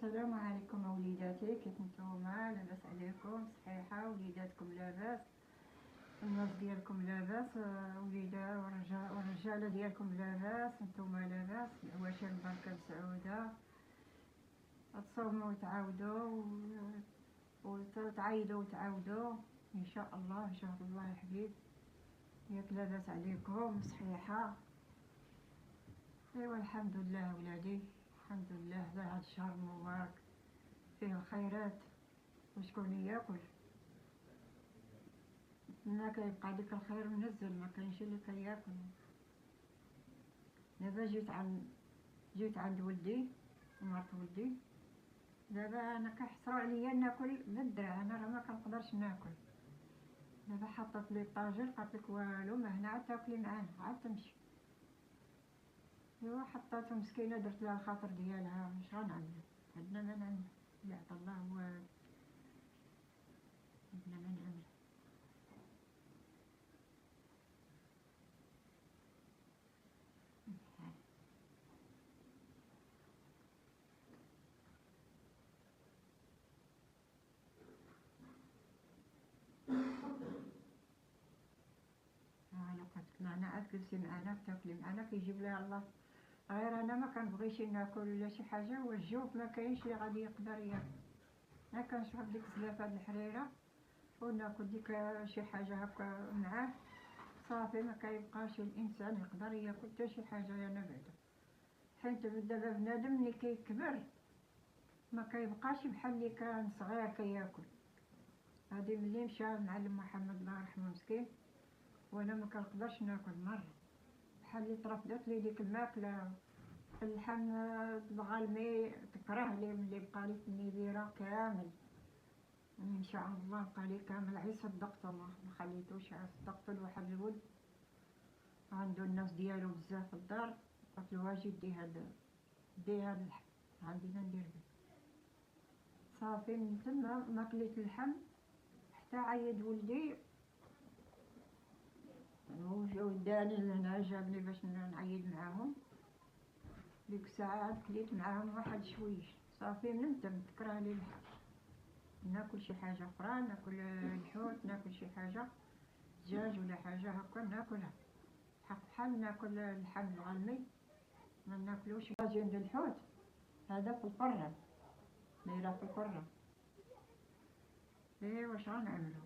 السلام عليكم وليداتي، كيف نتوما؟ لاباس عليكم؟ صحيحه وليداتكم لاباس؟ الناس ديالكم لاباس؟ وليدة والرجاله ديالكم لاباس؟ نتوما لاباس؟ العواشر البركه السعوده تصوموا وتعاودوا وتعيدوا وتعاودوا ان شاء الله. ان شاء الله يا حبيب، ياك لاباس عليكم؟ صحيحه؟ ايوا الحمد لله ولادي، الحمد لله على هذا الشهر المبارك فيه الخيرات وشكون ياكل. ما كيبقى ديك الخير منزل، ما كاينش اللي كياكل. دابا جيت عند ولدي ومرت ولدي، دابا انا كيحصروا عليا ناكل بالدرع، انا راه ما كنقدرش ناكل. دابا حطت لي الطاجين قالت لك والو ما هنا عاد تاكلي معانا عاد تمشي. ايوا حطاتها مسكينه، درت لها الخاطر ديالها، مش غنعمل عندنا ما نعمل، اللي عطا الله هو عندنا ما نعمل. لو قالت معنا عاد جلسي معنا تاكلي معنا كيجيب لها الله. غير انا ما كنبغيش ناكل ولا شي حاجه والجوف ما كاينش اللي غادي يقدر ياكل. انا كنشرب ديك الزلافه د الحريره وناكل ديك شي حاجه هكا معاه، صافي ما كيبقاش الانسان يقدر ياكل حتى شي حاجه. انا بعدا حيت دابا بنادم ملي كيكبر ما كيبقاش بحال اللي كان صغير كياكل. هادي ملي مشى المعلم محمد الله يرحمه مسكين وانا ما كنقدرش ناكل مره، بحال اللي ترفدت لي ديك الماكله. اللحم الغالمي تكره لي ملي بقى لي في النيذيره كامل، ان شاء الله بقى لي كامل. عي صدقت الله ما خليتوش، صدقت لواحد الولد عنده الناس ديالو بزاف في الدار، قلت له اجي دي هاد اللحم عندنا ندير به. صافي من تما ما كليت اللحم حتى عيد ولدي وجاو داني لهنا جابني باش نعيد معاهم. ديك الساعة عاد كليت معاهم واحد شويش، صافي من تم تكره لي اللحم. ناكل شي حاجة أخرى، ناكل الحوت، ناكل شي حاجة دجاج ولا حاجة هكا ناكلها، حق بحال ناكل اللحم الغلمي ما ناكلوش. طاجين ديال الحوت هذا في القرة، دايرة في القرة. ايه واش غنعملو؟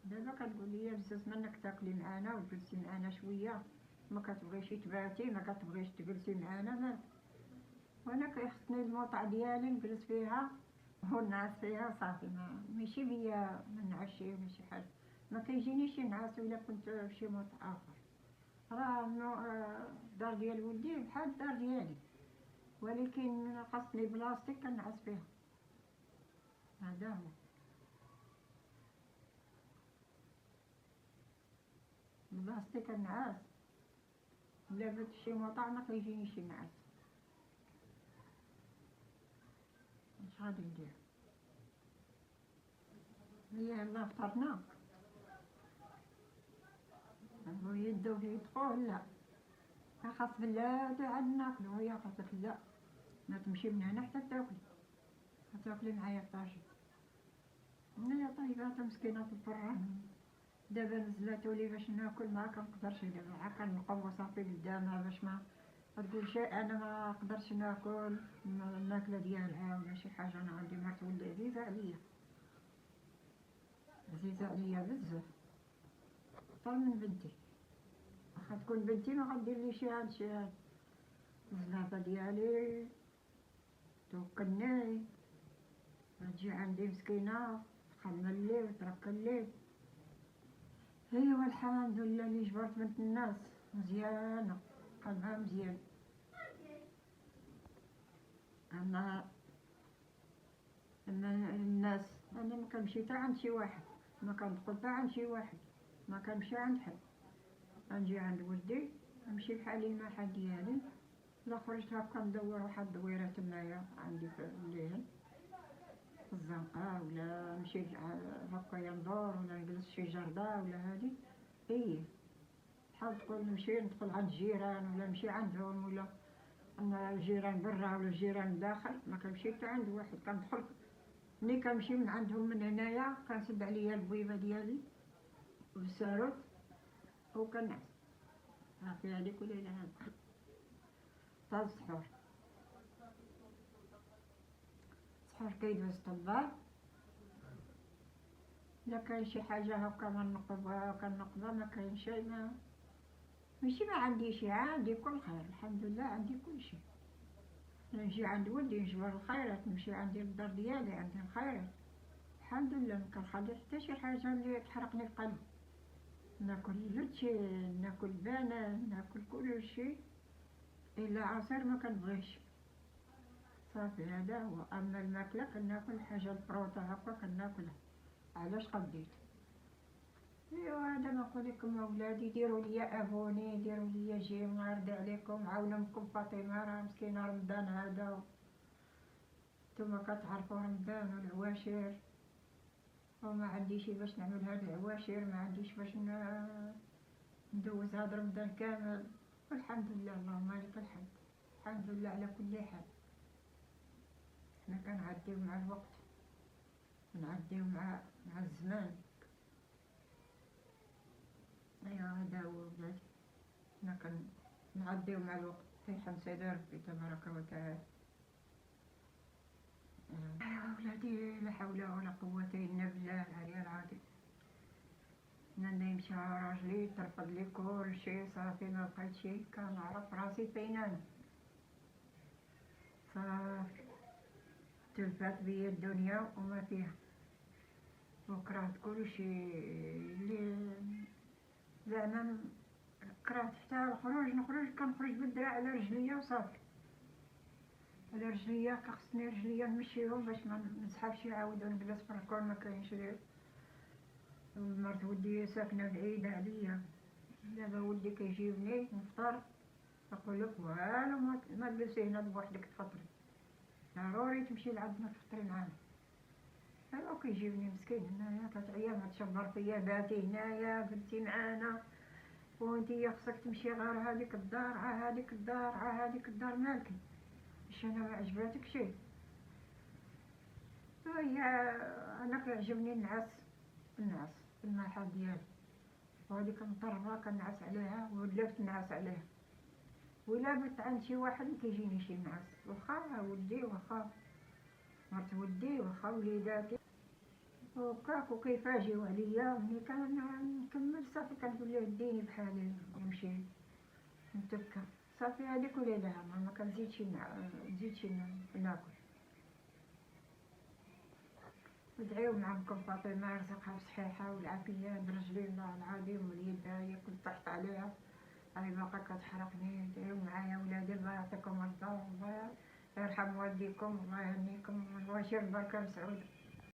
دابا كتقول لي بزاف منك تاكلي معانا وتجلسي معانا شوية، ما كتبغيش تباتي، ما كتبغيش تجلسي معانا مالك؟ وانا كيخصني الموطع ديالي نجلس فيها ونعس فيها صافي، ما ماشي بيا ما نعشي ولا شي حاجه. ما كيجينيش نعاس الا كنت في شي موطع اخر. راه الدار ديال ولدي بحال الدار ديالي، ولكن خاصني بلاصتي كنعس فيها، هذا هو. بلاصتي كنعس، الا بات في شي موطع ما كيجينيش نعاس. اش غادي ندير؟ هي يلاه فطرنا، هو يدو يدخل لا خاص بلاتي عاد ناكلو. هي قالت لك لا ما تمشي من هنا حتى تاكلي، تاكلي معايا الطاجين. انا يا طيبات مسكينة في الفران، دابا نزلاتو لي باش ناكل ما كنقدرش، دابا عا كنقوى صافي قدامها باش ما تقول شيء. انا ما نقدرش ناكل الماكله ديالها ولا شي حاجه. انا عندي مرت ولدي عزيزه عليا، عزيزه عليا بزاف اكثر من بنتي. واخا تكون بنتي ما غدير لي شي هاد الزلافه ديالي توكلني، تجي عندي مسكينه تخمل لي وتركل لي. ايوا الحمد لله اللي جبرت بنت الناس مزيانه، قلبها مزيان. اما الناس انا ما كنمشي حتى عند شي واحد، ما كندخل حتى عند شي واحد، ما كنمشي عند حد. غنجي عند ولدي نمشي بحالي الماحة ديالي. الا خرجت هكا ندور واحد الدويره تمايا عندي في الليل في الزنقه، ولا نمشي هكايا ندور ولا نجلس شي جرده ولا هادي. ايه بحال تقول نمشي ندخل عند الجيران ولا نمشي عندهم ولا أنا الجيران برا ولا الجيران داخل ما كنمشي حتى عند واحد، كندخل ملي كنمشي من عندهم من هنايا كنسد عليا البويبه ديالي بالساروت وكنعس. صافي هذيك وليلة هذا حتى السحور. السحور كيدوز طبال، إلا كاين شي حاجة هاكا منقبها كنقبها، ما كاين شي ماشي ما عنديش، عندي كل خير الحمد لله، عندي كل شيء. نجي عند ولدي نجبر الخيرات، نمشي عندي للدار ديالي عندي الخيرات الحمد لله، ما كنخلي حتى شي حاجة اللي تحرقني القلب. ناكل زرتشي، ناكل بانان، ناكل كل شيء الا عصير ما كنبغيش. صافي هذا هو. اما الماكله كناكل حاجه البروطه هكا كناكلها. علاش قديت؟ ايوا هذا ما نقول لكم اولادي، ديروا لي ابوني، ديروا لي جيم، نرضي عليكم، عاونوا امكم فاطمه راه مسكينه رمضان هذا، نتوما كتعرفوا رمضان والعواشر، وما عنديش باش نعمل هاد العواشر، ما عنديش باش ندوز هاد رمضان كامل. والحمد لله اللهم لك الحمد، الحمد لله على كل حال. حنا كنعديو مع الوقت، نعديو مع الزمان. ايوا هذا هو ولادي، حنا كنعديو مع الوقت في سيدي ربي تبارك وتعالى. ايوا ولادي، لا حول ولا قوة الا بالله العلي العظيم. انا نمشي على راجلي ترفض لي كل شيء، صافي ما بقيت شي، كنعرف راسي فين انا، صافي تلفات بيا الدنيا وما فيها، وكرهت كل شيء اللي زعما كرهت حتى الخروج، كنخرج بالدراع على رجليا وصافي، على رجليا خصني رجليا نمشيهم باش ما نزحفش نعاود ونجلس في الكون، ما كاينش ليه. مرت ولدي ساكنه بعيده عليا، دابا ولدي كيجيبني نفطر نقول لك والو ما تجلسي هنا بوحدك تفطري، ضروري تمشي لعندنا تفطري معانا. ايوا كيجيبني مسكين هنايا، كتعيا ما تشبر فيا، باتي هنايا بنتي معانا، وانتي خصك تمشي غير هذيك الدار هذيك الدار هذيك الدار، مالكي واش انا ما عجباتك شي؟ هي انا كيعجبني النعاس في المحل ديالي، وهذيك مطربه كنعس عليها ولفت نعس عليها، ولا بت عند شي واحد ما كيجيني شي نعاس، واخا ولدي واخا مرت ولدي واخا وليداتي وكاك وكيفاجيو عليا، ملي كنكمل صافي كنقول ليه ديني بحالي ونمشي نتكا. صافي هذيك وليلها ما كنزيدش ناكل. ندعيو مع امكم فاطمه يرزقها بصحيحه والعافيه برجلي الله العظيم، واليد كنت طحت عليها هاي باقا كتحرقني. ندعيو معايا ولادي، الله يعطيكم الصحه، الله يرحم والديكم، الله يهنيكم، الله يشير البركه لسعود.